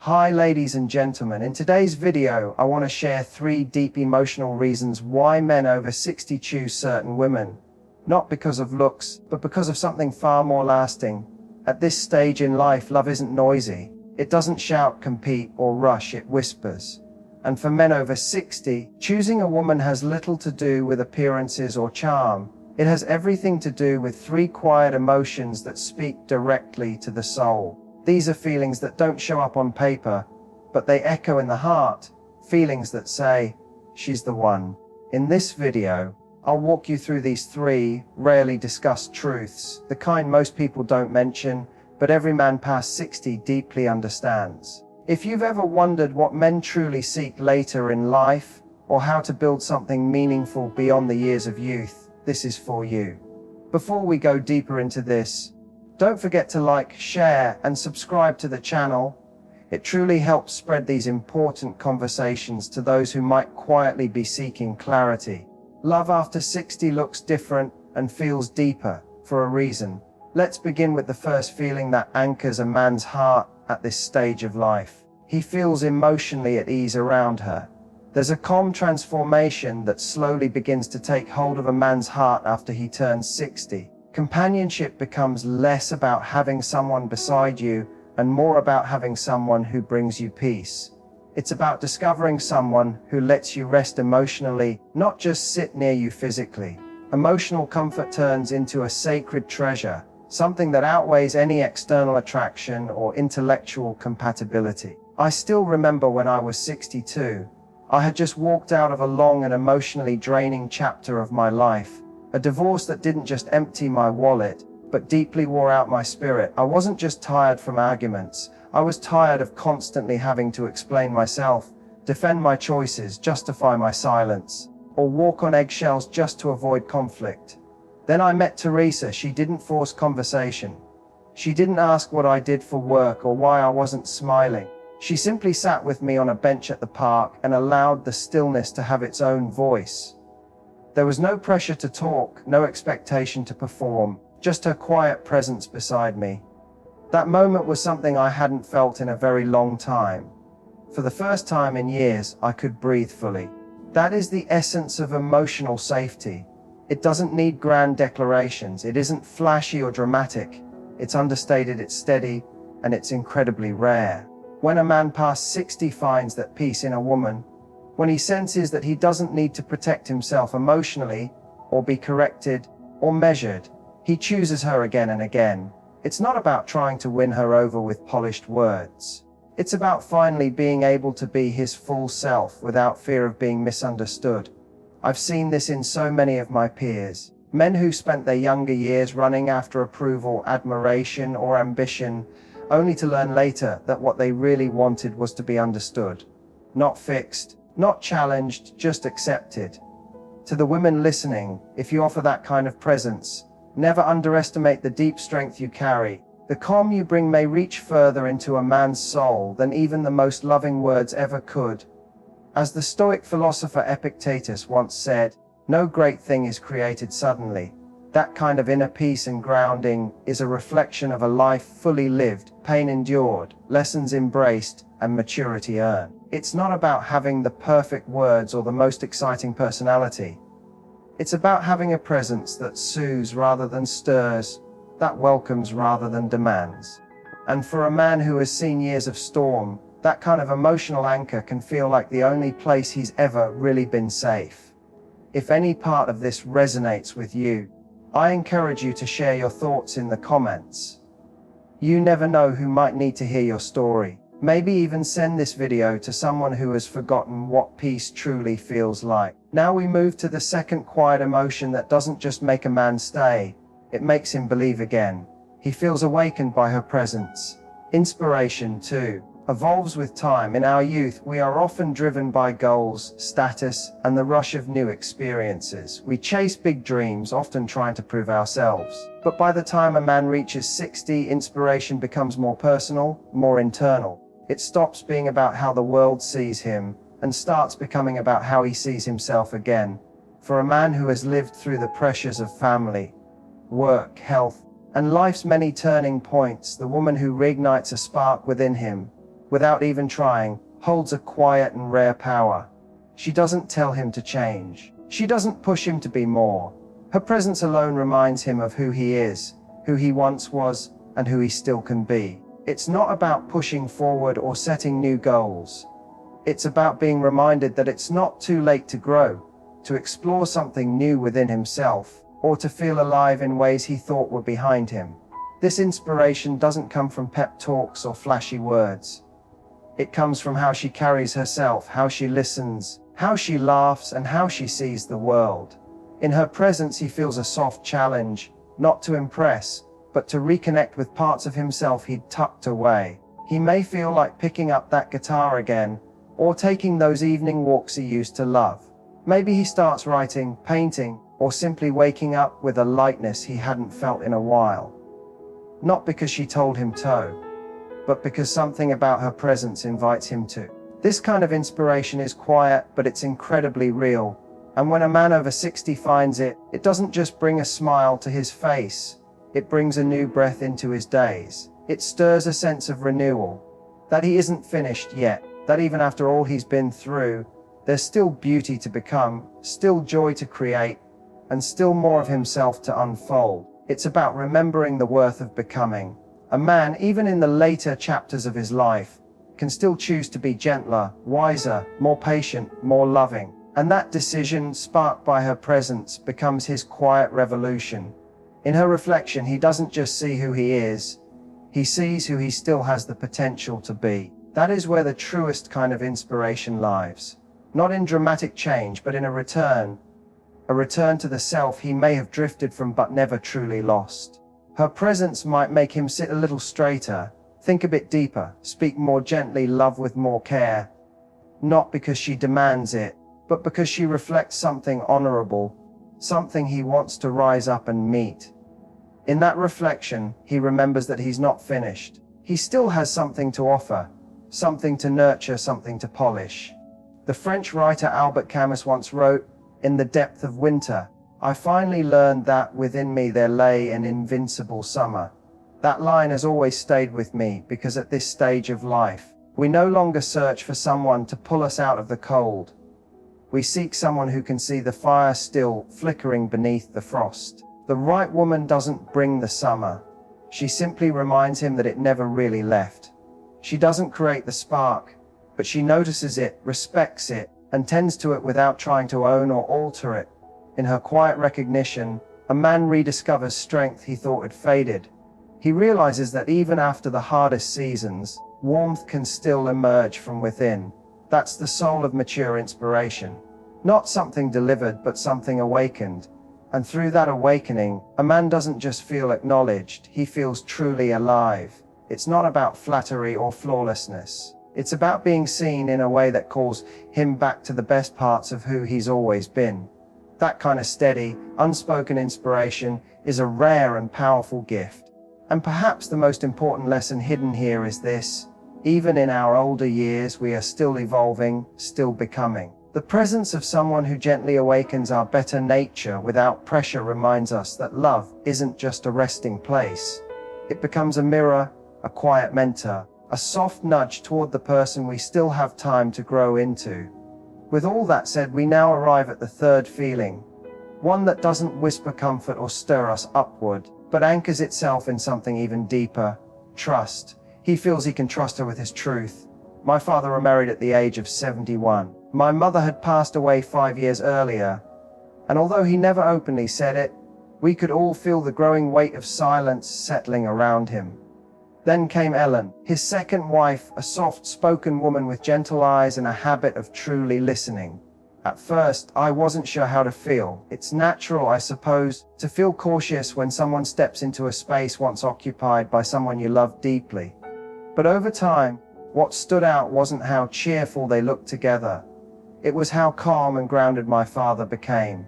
Hi ladies and gentlemen, in today's video I want to share 3 deep emotional reasons why men over 60 choose certain women. Not because of looks, but because of something far more lasting. At this stage in life, love isn't noisy. It doesn't shout, compete, or rush, it whispers. And for men over 60, choosing a woman has little to do with appearances or charm. It has everything to do with 3 quiet emotions that speak directly to the soul. These are feelings that don't show up on paper, but they echo in the heart. Feelings that say, she's the one. In this video, I'll walk you through these 3 rarely discussed truths, the kind most people don't mention, but every man past 60 deeply understands. If you've ever wondered what men truly seek later in life, or how to build something meaningful beyond the years of youth, this is for you. Before we go deeper into this, don't forget to like, share, and subscribe to the channel. It truly helps spread these important conversations to those who might quietly be seeking clarity. Love after 60 looks different and feels deeper, for a reason. Let's begin with the first feeling that anchors a man's heart at this stage of life. He feels emotionally at ease around her. There's a calm transformation that slowly begins to take hold of a man's heart after he turns 60. Companionship becomes less about having someone beside you and more about having someone who brings you peace. It's about discovering someone who lets you rest emotionally, not just sit near you physically. Emotional comfort turns into a sacred treasure, something that outweighs any external attraction or intellectual compatibility. I still remember when I was 62. I had just walked out of a long and emotionally draining chapter of my life. A divorce that didn't just empty my wallet, but deeply wore out my spirit. I wasn't just tired from arguments. I was tired of constantly having to explain myself, defend my choices, justify my silence, or walk on eggshells just to avoid conflict. Then I met Teresa. She didn't force conversation. She didn't ask what I did for work or why I wasn't smiling. She simply sat with me on a bench at the park and allowed the stillness to have its own voice. There was no pressure to talk, no expectation to perform, just her quiet presence beside me. That moment was something I hadn't felt in a very long time. For the first time in years, I could breathe fully. That is the essence of emotional safety. It doesn't need grand declarations. It isn't flashy or dramatic. It's understated, it's steady, and it's incredibly rare. When a man past 60 finds that peace in a woman, when he senses that he doesn't need to protect himself emotionally, or be corrected, or measured, he chooses her again and again. It's not about trying to win her over with polished words. It's about finally being able to be his full self without fear of being misunderstood. I've seen this in so many of my peers. Men who spent their younger years running after approval, admiration, or ambition, only to learn later that what they really wanted was to be understood. Not fixed, not challenged, just accepted. To the women listening, if you offer that kind of presence, never underestimate the deep strength you carry. The calm you bring may reach further into a man's soul than even the most loving words ever could. As the Stoic philosopher Epictetus once said, no great thing is created suddenly. That kind of inner peace and grounding is a reflection of a life fully lived, pain endured, lessons embraced, and maturity earned. It's not about having the perfect words or the most exciting personality. It's about having a presence that soothes rather than stirs, that welcomes rather than demands. And for a man who has seen years of storm, that kind of emotional anchor can feel like the only place he's ever really been safe. If any part of this resonates with you, I encourage you to share your thoughts in the comments. You never know who might need to hear your story. Maybe even send this video to someone who has forgotten what peace truly feels like. Now we move to the second quiet emotion that doesn't just make a man stay, it makes him believe again. He feels awakened by her presence. Inspiration, too, evolves with time. In our youth, we are often driven by goals, status, and the rush of new experiences. We chase big dreams, often trying to prove ourselves. But by the time a man reaches 60, inspiration becomes more personal, more internal. It stops being about how the world sees him and starts becoming about how he sees himself again. For a man who has lived through the pressures of family, work, health, and life's many turning points, the woman who reignites a spark within him without even trying, holds a quiet and rare power. She doesn't tell him to change. She doesn't push him to be more. Her presence alone reminds him of who he is, who he once was, and who he still can be. It's not about pushing forward or setting new goals. It's about being reminded that it's not too late to grow, to explore something new within himself, or to feel alive in ways he thought were behind him. This inspiration doesn't come from pep talks or flashy words. It comes from how she carries herself, how she listens, how she laughs, and how she sees the world. In her presence he feels a soft challenge, not to impress, but to reconnect with parts of himself he'd tucked away. He may feel like picking up that guitar again, or taking those evening walks he used to love. Maybe he starts writing, painting, or simply waking up with a lightness he hadn't felt in a while. Not because she told him to, but because something about her presence invites him to. This kind of inspiration is quiet, but it's incredibly real. And when a man over 60 finds it, it doesn't just bring a smile to his face. It brings a new breath into his days. It stirs a sense of renewal, that he isn't finished yet, that even after all he's been through, there's still beauty to become, still joy to create, and still more of himself to unfold. It's about remembering the worth of becoming. A man, even in the later chapters of his life, can still choose to be gentler, wiser, more patient, more loving. And that decision, sparked by her presence, becomes his quiet revolution. In her reflection, he doesn't just see who he is, he sees who he still has the potential to be. That is where the truest kind of inspiration lies. Not in dramatic change, but in a return to the self he may have drifted from but never truly lost. Her presence might make him sit a little straighter, think a bit deeper, speak more gently, love with more care. Not because she demands it, but because she reflects something honorable, something he wants to rise up and meet. In that reflection, he remembers that he's not finished. He still has something to offer, something to nurture, something to polish. The French writer Albert Camus once wrote, "In the depth of winter, I finally learned that within me there lay an invincible summer." That line has always stayed with me because at this stage of life, we no longer search for someone to pull us out of the cold. We seek someone who can see the fire still flickering beneath the frost. The right woman doesn't bring the summer. She simply reminds him that it never really left. She doesn't create the spark, but she notices it, respects it, and tends to it without trying to own or alter it. In her quiet recognition, a man rediscovers strength he thought had faded. He realizes that even after the hardest seasons, warmth can still emerge from within. That's the soul of mature inspiration. Not something delivered, but something awakened. And through that awakening, a man doesn't just feel acknowledged, he feels truly alive. It's not about flattery or flawlessness. It's about being seen in a way that calls him back to the best parts of who he's always been. That kind of steady, unspoken inspiration is a rare and powerful gift. And perhaps the most important lesson hidden here is this: even in our older years, we are still evolving, still becoming. The presence of someone who gently awakens our better nature without pressure reminds us that love isn't just a resting place. It becomes a mirror, a quiet mentor, a soft nudge toward the person we still have time to grow into. With all that said, we now arrive at the third feeling, one that doesn't whisper comfort or stir us upward, but anchors itself in something even deeper: trust. He feels he can trust her with his truth. My father remarried at the age of 71. My mother had passed away 5 years earlier, and although he never openly said it, we could all feel the growing weight of silence settling around him. Then came Ellen, his second wife, a soft-spoken woman with gentle eyes and a habit of truly listening. At first, I wasn't sure how to feel. It's natural, I suppose, to feel cautious when someone steps into a space once occupied by someone you love deeply. But over time, what stood out wasn't how cheerful they looked together. It was how calm and grounded my father became.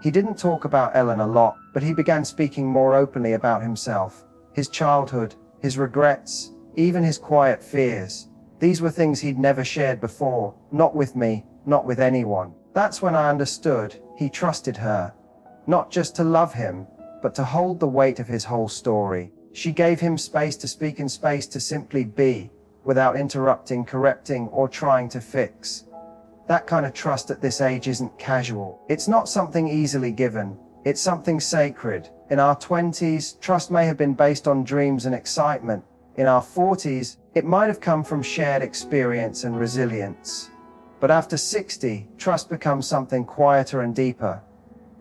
He didn't talk about Ellen a lot, but he began speaking more openly about himself, his childhood, his regrets, even his quiet fears. These were things he'd never shared before, not with me, not with anyone. That's when I understood he trusted her, not just to love him, but to hold the weight of his whole story. She gave him space to speak and space to simply be, without interrupting, correcting, or trying to fix. That kind of trust at this age isn't casual. It's not something easily given. It's something sacred. In our 20s, trust may have been based on dreams and excitement. In our 40s, it might have come from shared experience and resilience. But after 60, trust becomes something quieter and deeper.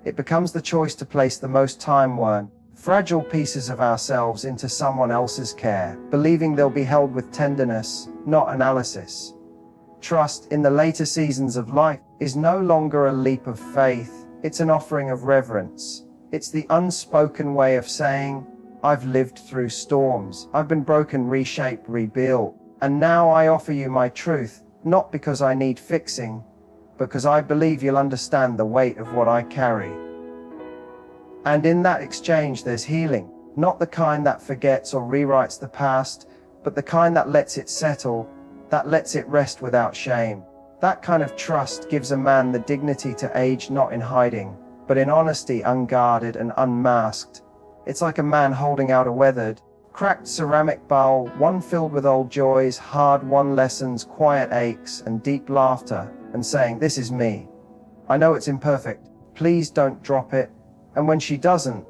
It becomes the choice to place the most time-worn, fragile pieces of ourselves into someone else's care, believing they'll be held with tenderness, not analysis. Trust, in the later seasons of life, is no longer a leap of faith, it's an offering of reverence. It's the unspoken way of saying, I've lived through storms, I've been broken, reshaped, rebuilt, and now I offer you my truth, not because I need fixing, because I believe you'll understand the weight of what I carry. And in that exchange there's healing, not the kind that forgets or rewrites the past, but the kind that lets it settle, that lets it rest without shame. That kind of trust gives a man the dignity to age not in hiding, but in honesty, unguarded and unmasked. It's like a man holding out a weathered, cracked ceramic bowl, one filled with old joys, hard-won lessons, quiet aches, and deep laughter, and saying, this is me. I know it's imperfect, please don't drop it. And when she doesn't,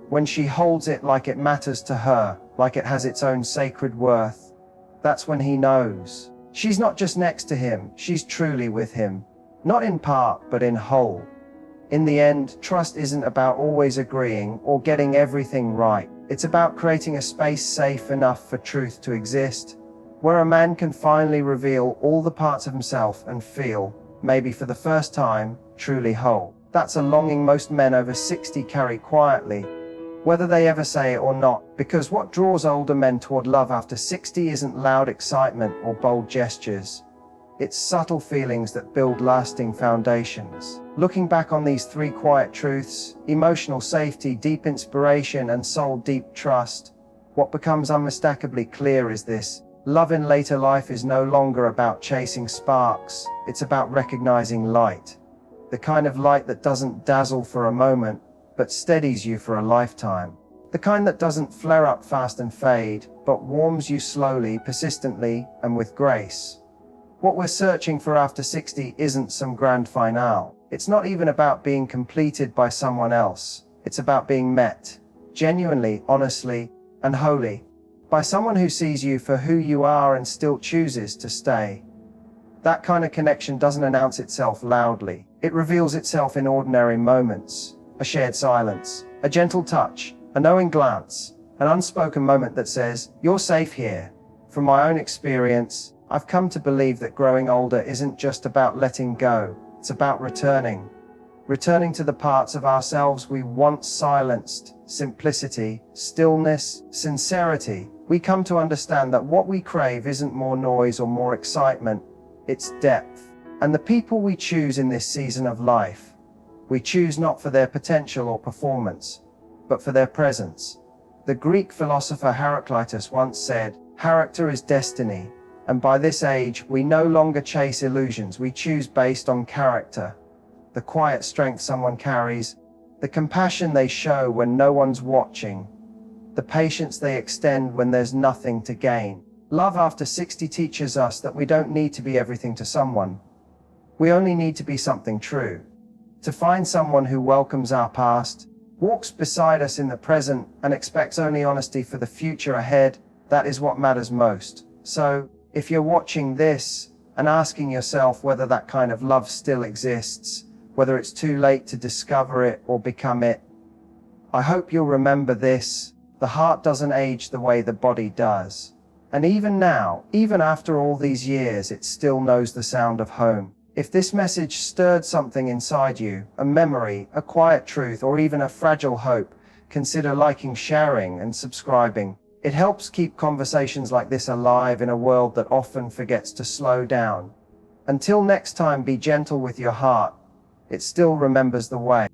when she holds it like it matters to her, like it has its own sacred worth, that's when he knows. She's not just next to him, she's truly with him. Not in part, but in whole. In the end, trust isn't about always agreeing or getting everything right. It's about creating a space safe enough for truth to exist, where a man can finally reveal all the parts of himself and feel, maybe for the first time, truly whole. That's a longing most men over 60 carry quietly, whether they ever say it or not, because what draws older men toward love after 60 isn't loud excitement or bold gestures. It's subtle feelings that build lasting foundations. Looking back on these three quiet truths, emotional safety, deep inspiration, and soul-deep trust, what becomes unmistakably clear is this: love in later life is no longer about chasing sparks, it's about recognizing light. The kind of light that doesn't dazzle for a moment, but steadies you for a lifetime. The kind that doesn't flare up fast and fade, but warms you slowly, persistently, and with grace. What we're searching for after 60 isn't some grand finale. It's not even about being completed by someone else. It's about being met, genuinely, honestly, and wholly, by someone who sees you for who you are and still chooses to stay. That kind of connection doesn't announce itself loudly. It reveals itself in ordinary moments. A shared silence, a gentle touch, a knowing glance, an unspoken moment that says, you're safe here. From my own experience, I've come to believe that growing older isn't just about letting go, it's about returning. Returning to the parts of ourselves we once silenced, simplicity, stillness, sincerity. We come to understand that what we crave isn't more noise or more excitement, it's depth. And the people we choose in this season of life, we choose not for their potential or performance, but for their presence. The Greek philosopher Heraclitus once said, character is destiny. And by this age, we no longer chase illusions, we choose based on character. The quiet strength someone carries, the compassion they show when no one's watching, the patience they extend when there's nothing to gain. Love after 60 teaches us that we don't need to be everything to someone. We only need to be something true. To find someone who welcomes our past, walks beside us in the present, and expects only honesty for the future ahead, that is what matters most. So, if you're watching this and asking yourself whether that kind of love still exists, whether it's too late to discover it or become it, I hope you'll remember this: the heart doesn't age the way the body does. And even now, even after all these years, it still knows the sound of home. If this message stirred something inside you, a memory, a quiet truth, or even a fragile hope, consider liking, sharing, and subscribing. It helps keep conversations like this alive in a world that often forgets to slow down. Until next time, be gentle with your heart. It still remembers the way.